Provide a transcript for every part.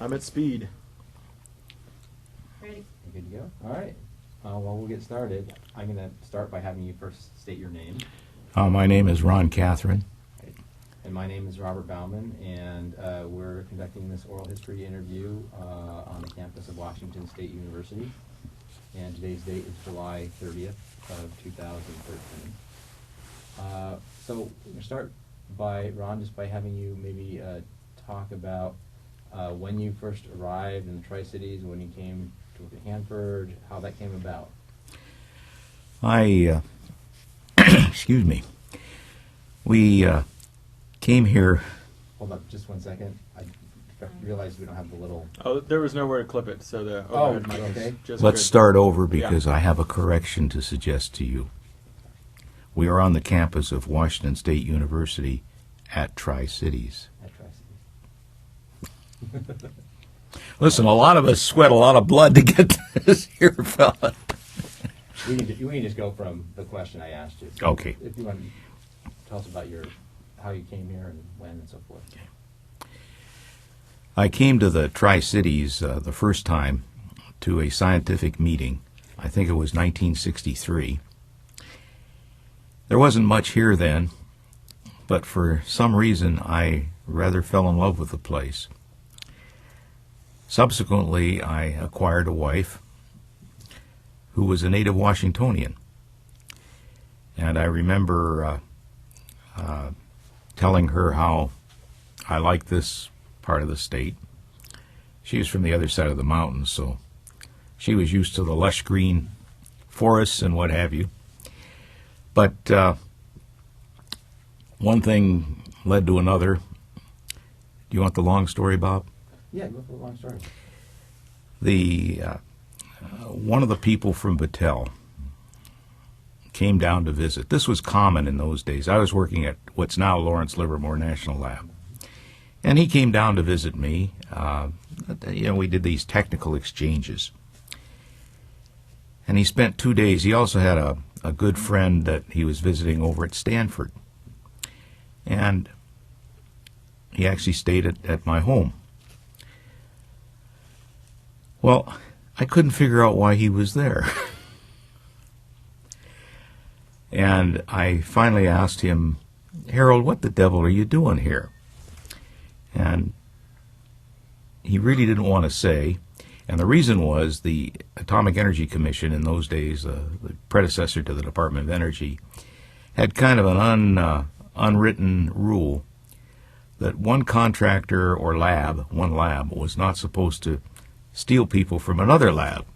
I'm at speed. Ready. You good to go? All right. Well, we'll get started. I'm going to start by having you first state your name. My name is Ron Kathren. And my name is Robert Bauman, and we're conducting this oral history interview on the campus of Washington State University. And today's date is July 30th of 2013. So we're going to start by, Ron, just by having you maybe talk about when you first arrived in the Tri-Cities, when you came to work at Hanford, how that came about. Excuse me. We came here. Hold up just one second. I realized we don't have the little... Oh, there was nowhere to clip it, so the Oh, overhead mic is okay. just Let's good. start over because I have a correction to suggest to you. We are on the campus of Washington State University at Tri-Cities. At Tri-Cities. Listen, a lot of us sweat a lot of blood to get to this here, fella. We can just go from the question I asked you. So Okay. If you want to tell us about how you came here and when and so forth. I came to the Tri-Cities the first time to a scientific meeting. I think it was 1963. There wasn't much here then, but for some reason I rather fell in love with the place. Subsequently, I acquired a wife who was a native Washingtonian. And I remember telling her how I liked this part of the state. She was from the other side of the mountains, so she was used to the lush green forests and what have you. But one thing led to another. Do you want the long story, Bob? Yeah, go for the long story. One of the people from Battelle came down to visit. This was common in those days. I was working at what's now Lawrence Livermore National Lab. And he came down to visit me. We did these technical exchanges. And he spent 2 days. He also had a good friend that he was visiting over at Stanford. And he actually stayed at my home. Well, I couldn't figure out why he was there. And I finally asked him, Harold, what the devil are you doing here? And he really didn't want to say. And the reason was the Atomic Energy Commission in those days, the predecessor to the Department of Energy, had kind of an unwritten rule that one contractor or one lab, was not supposed to steal people from another lab.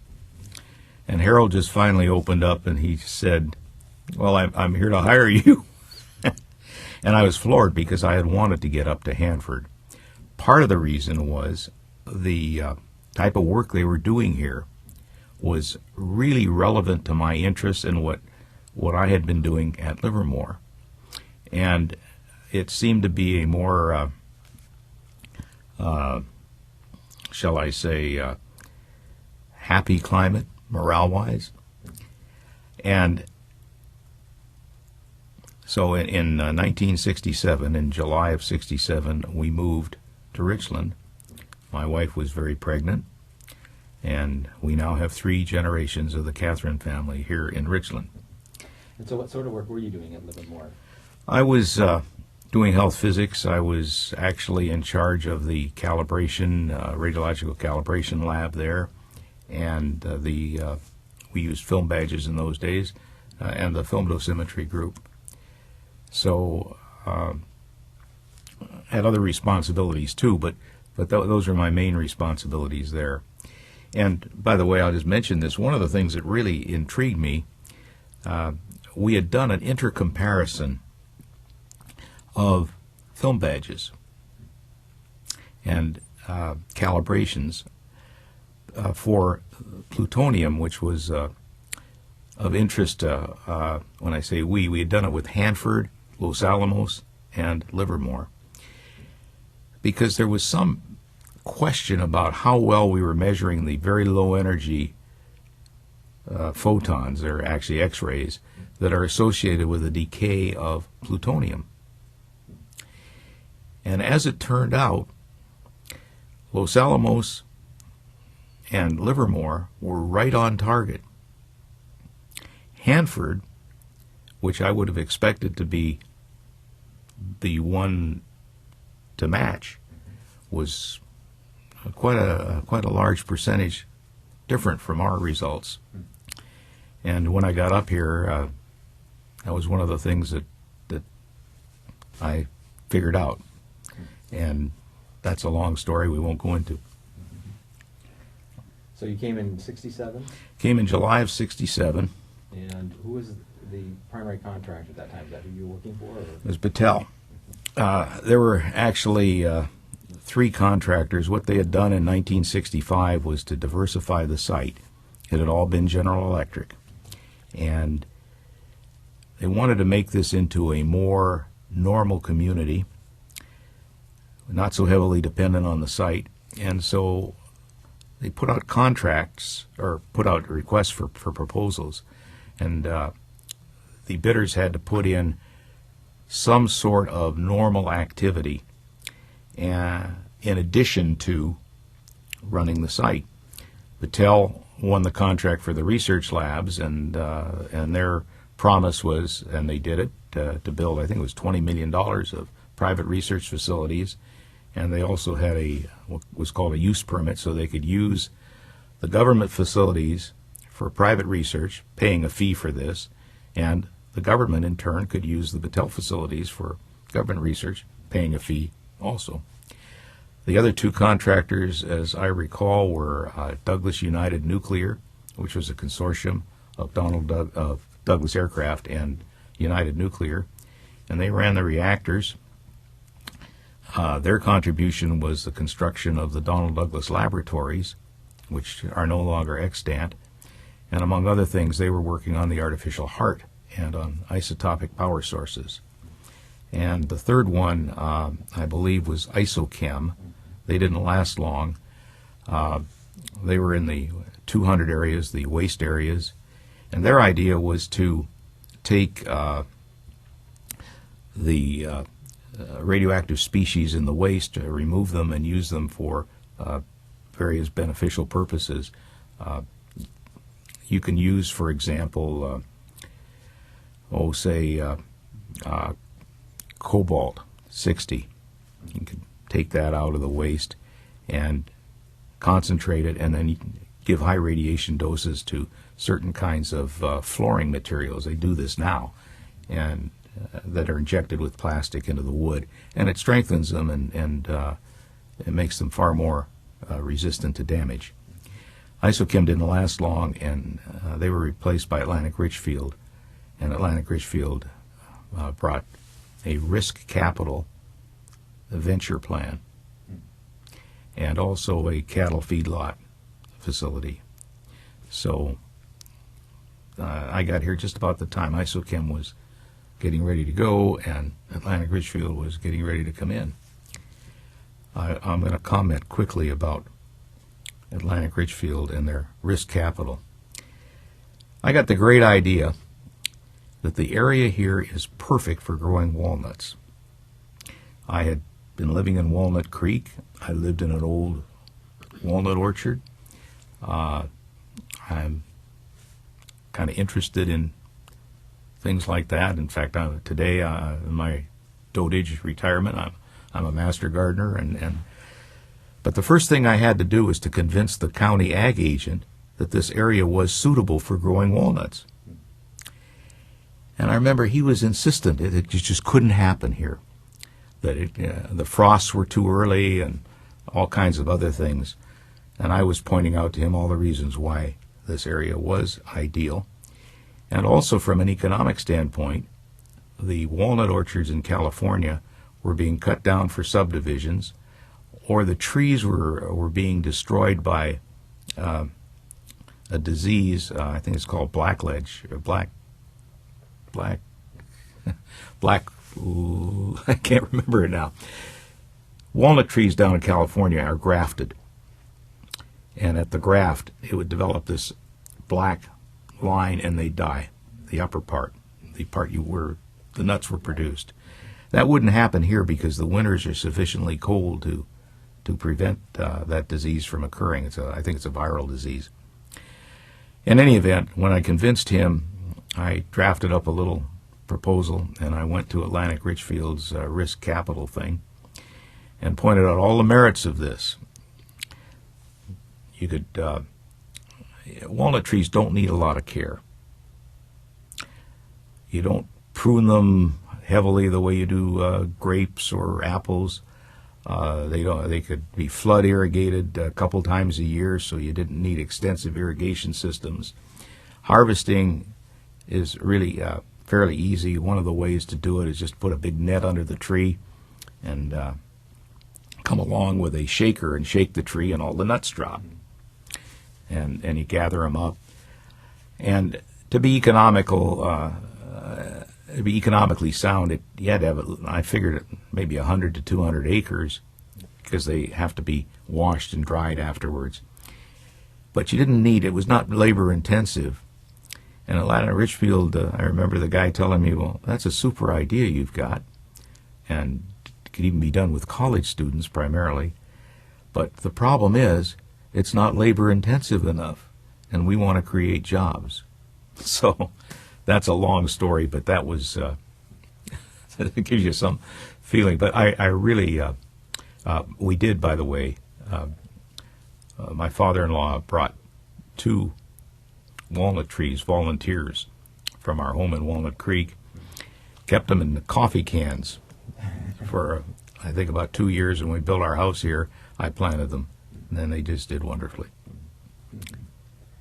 And Harold just finally opened up and he said, well, I'm here to hire you. And I was floored because I had wanted to get up to Hanford. Part of the reason was the type of work they were doing here was really relevant to my interests and what I had been doing at Livermore. And it seemed to be a more, shall I say, happy climate, morale-wise. And so in 1967, in July of 67, we moved to Richland. My wife was very pregnant, and we now have 3 generations of the Kathren family here in Richland. And so what sort of work were you doing at Livermore? I was doing health physics. I was actually in charge of the calibration, radiological calibration lab there, and we used film badges in those days, and the film dosimetry group. So had other responsibilities too, but those are my main responsibilities there. And by the way, I'll just mention this. One of the things that really intrigued me, we had done an intercomparison of film badges and calibrations for plutonium, which was of interest. When I say we had done it with Hanford, Los Alamos, and Livermore, because there was some question about how well we were measuring the very low energy photons, they're actually X-rays, that are associated with the decay of plutonium. And as it turned out, Los Alamos and Livermore were right on target. Hanford, which I would have expected to be the one to match, was quite a large percentage different from our results. And when I got up here, that was one of the things that I figured out. And that's a long story we won't go into. So you came in '67, Came in July of '67. and who was the primary contractor at that time? Is that who you were working for? Or? It was Battelle. There were actually three contractors. What they had done in 1965 was to diversify the site. It had all been General Electric. And they wanted to make this into a more normal community, not so heavily dependent on the site. And so they put out contracts, or put out requests for proposals. And the bidders had to put in some sort of normal activity in addition to running the site. Battelle won the contract for the research labs, and their promise was, and they did it, to build, I think it was $20 million of private research facilities, and they also had what was called a use permit, so they could use the government facilities for private research, paying a fee for this, and the government in turn could use the Battelle facilities for government research, paying a fee also. The other two contractors, as I recall, were Douglas United Nuclear, which was a consortium of Douglas Aircraft and United Nuclear, and they ran the reactors. Their contribution was the construction of the Donald Douglas laboratories, which are no longer extant, and among other things, they were working on the artificial heart and on isotopic power sources. And the third one, I believe, was Isochem. They didn't last long. They were in the 200 areas, the waste areas, and their idea was to take the radioactive species in the waste, remove them, and use them for various beneficial purposes. You can use, for example, cobalt-60. You can take that out of the waste and concentrate it, and then you can give high radiation doses to certain kinds of flooring materials. They do this now, and that are injected with plastic into the wood, and it strengthens them and it makes them far more resistant to damage. Isochem didn't last long, and they were replaced by Atlantic Richfield, and Atlantic Richfield brought a risk capital venture plan and also a cattle feedlot facility. So I got here just about the time Isochem was getting ready to go and Atlantic Richfield was getting ready to come in. I'm going to comment quickly about Atlantic Richfield and their risk capital. I got the great idea that the area here is perfect for growing walnuts. I had been living in Walnut Creek. I lived in an old walnut orchard. I'm kind of interested in things like that. In fact, today, in my dotage retirement, I'm a master gardener. But the first thing I had to do was to convince the county ag agent that this area was suitable for growing walnuts. And I remember he was insistent it just couldn't happen here, that the frosts were too early and all kinds of other things. And I was pointing out to him all the reasons why this area was ideal. And also from an economic standpoint, the walnut orchards in California were being cut down for subdivisions, or the trees were being destroyed by a disease, I think it's called blackledge, or black, I can't remember it now. Walnut trees down in California are grafted, and at the graft it would develop this black line and they'd die, the upper part, the part where the nuts were produced. That wouldn't happen here because the winters are sufficiently cold to to prevent that disease from occurring. I think it's a viral disease. In any event, when I convinced him, I drafted up a little proposal, and I went to Atlantic Richfield's risk capital thing and pointed out all the merits of this. You could walnut trees don't need a lot of care. You don't prune them heavily the way you do grapes or apples. They could be flood irrigated a couple times a year, so you didn't need extensive irrigation systems. Harvesting is really fairly easy. One of the ways to do it is just put a big net under the tree and come along with a shaker and shake the tree, and all the nuts drop. And you gather them up. And to be economical, to be economically sound, you had to have, I figured, maybe 100 to 200 acres, because they have to be washed and dried afterwards. But you didn't need, it was not labor intensive. And at Atlantic Richfield, I remember the guy telling me, well, that's a super idea you've got, and it could even be done with college students primarily. But the problem is, it's not labor intensive enough, and we want to create jobs. So that's a long story, but that was, it gives you some feeling. But I really, we did, by the way, my father-in-law brought 2 walnut trees, volunteers, from our home in Walnut Creek, kept them in the coffee cans for, I think, about 2 years. And when we built our house here, I planted them, and then they just did wonderfully.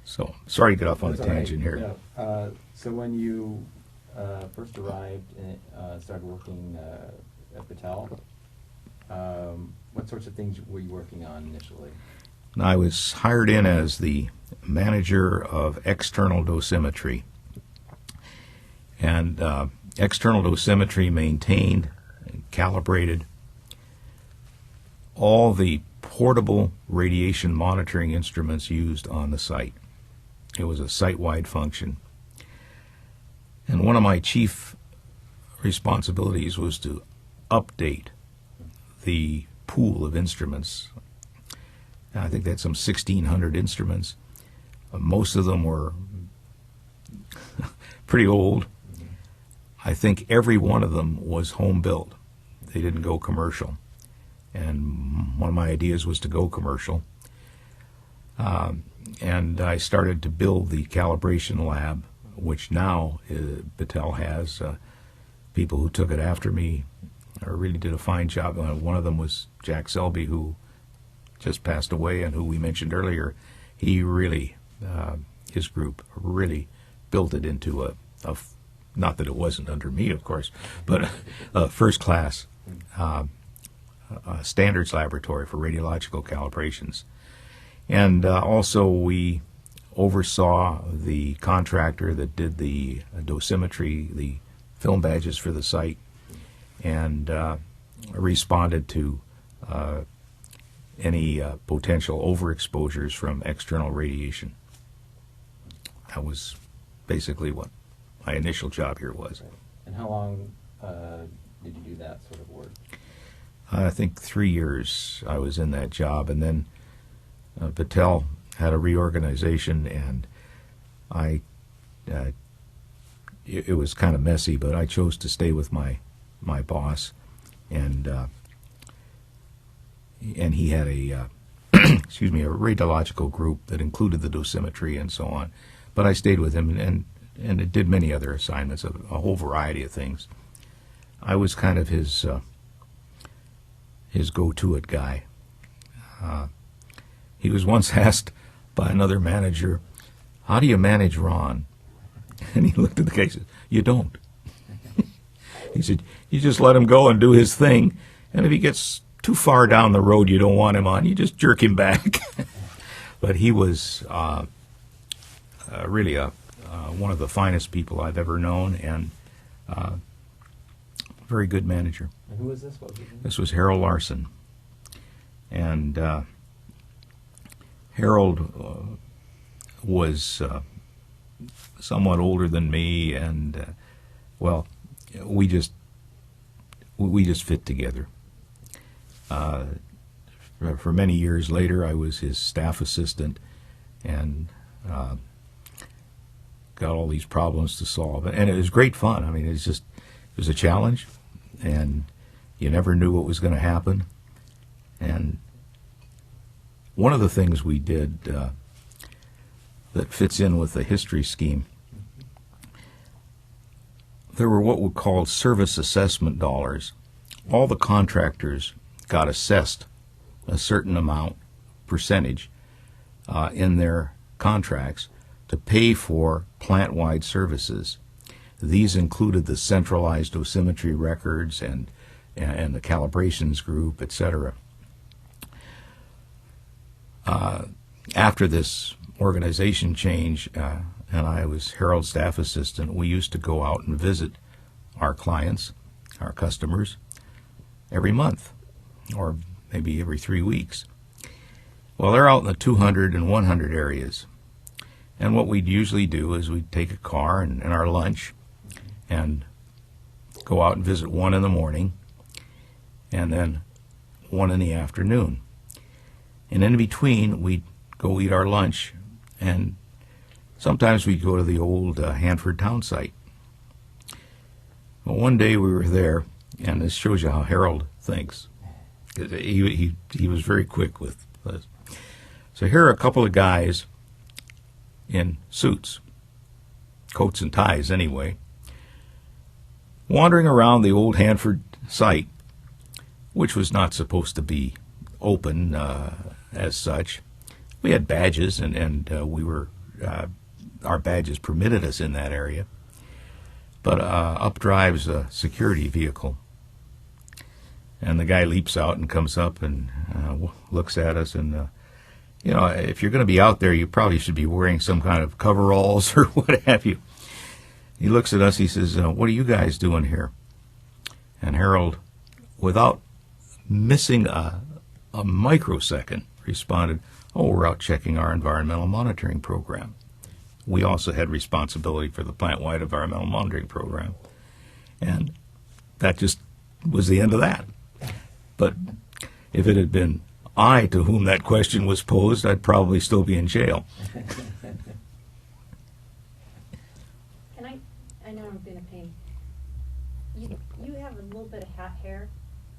So, sorry to get off on a tangent here. Yeah. So when you first arrived and started working at Battelle, what sorts of things were you working on initially? I was hired in as the manager of external dosimetry. And external dosimetry maintained and calibrated all the portable radiation monitoring instruments used on the site. It was a site-wide function. And one of my chief responsibilities was to update the pool of instruments. I think they had some 1,600 instruments. Most of them were pretty old. I think every one of them was home built. They didn't go commercial. And one of my ideas was to go commercial. And I started to build the calibration lab, which now Battelle has. People who took it after me really did a fine job. One of them was Jack Selby, who just passed away and who we mentioned earlier. He really, his group really built it into a not that it wasn't under me, of course, but a first-class standards laboratory for radiological calibrations. And also we oversaw the contractor that did the dosimetry, the film badges for the site, and responded to any potential overexposures from external radiation. That was basically what my initial job here was. And how long did you do that sort of work? I think 3 years I was in that job, and then Battelle had a reorganization, and it was kind of messy, but I chose to stay with my boss, and he had a excuse me, a radiological group that included the dosimetry and so on. But I stayed with him, and it did many other assignments, a whole variety of things. I was kind of his go-to-it guy. He was once asked by another manager, "How do you manage Ron?" And he looked at the guy and said, "You don't." He said, "You just let him go and do his thing, and if he gets too far down the road you don't want him on, you just jerk him back." But he was really one of the finest people I've ever known, and very good manager. And who was this? What was his name? This was Harold Larson. And Harold was somewhat older than me, and well, we just fit together. for many years later, I was his staff assistant and got all these problems to solve. And it was great fun. I mean, it was a challenge, and you never knew what was going to happen. And one of the things we did that fits in with the history scheme, there were what we called service assessment dollars. All the contractors got assessed a certain amount, percentage, in their contracts to pay for plant-wide services. These included the centralized dosimetry records and the calibrations group, etc. After this organization change, and I was Harold's staff assistant, we used to go out and visit our clients, our customers, every month, or maybe every 3 weeks. Well, they're out in the 200 and 100 areas. And what we'd usually do is we'd take a car and our lunch and go out and visit one in the morning and then one in the afternoon. And in between, we'd go eat our lunch, and sometimes we'd go to the old Hanford town site. Well, one day we were there, and this shows you how Harold thinks. He was very quick with this. So here are a couple of guys in suits, coats and ties anyway, wandering around the old Hanford site, which was not supposed to be open as such. We had badges, and we were our badges permitted us in that area. But up drives a security vehicle, and the guy leaps out and comes up and looks at us. And you know, if you're going to be out there, you probably should be wearing some kind of coveralls or what have you. He looks at us. He says, "What are you guys doing here?" And Harold, without missing a microsecond, responded, "Oh, we're out checking our environmental monitoring program." We also had responsibility for the plant-wide environmental monitoring program. And that just was the end of that. But if it had been I to whom that question was posed, I'd probably still be in jail. And I know I'm being a pain. You have a little bit of hat hair,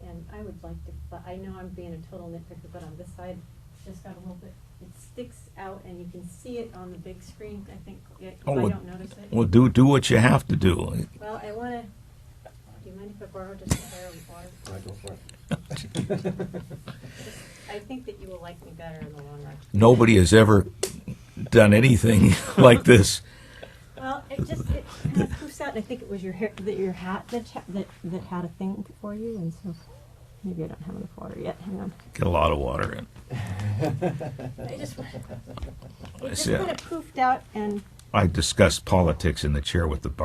and I would like to, but I know I'm being a total nitpicker, but on this side, it's just got a little bit, it sticks out, and you can see it on the big screen, I think, if I don't notice it. Well, do what you have to do. Well, I want to, do you mind if I borrow just a hair of water? Go for it. I think that you will like me better in the long run. Nobody has ever done anything like this. Well, it kind of poofs out, and I think it was your hair, your hat that had a thing for you, and so maybe I don't have enough water yet. Hang on. Get a lot of water in. It just kind of poofed out, and I discussed politics in the chair with the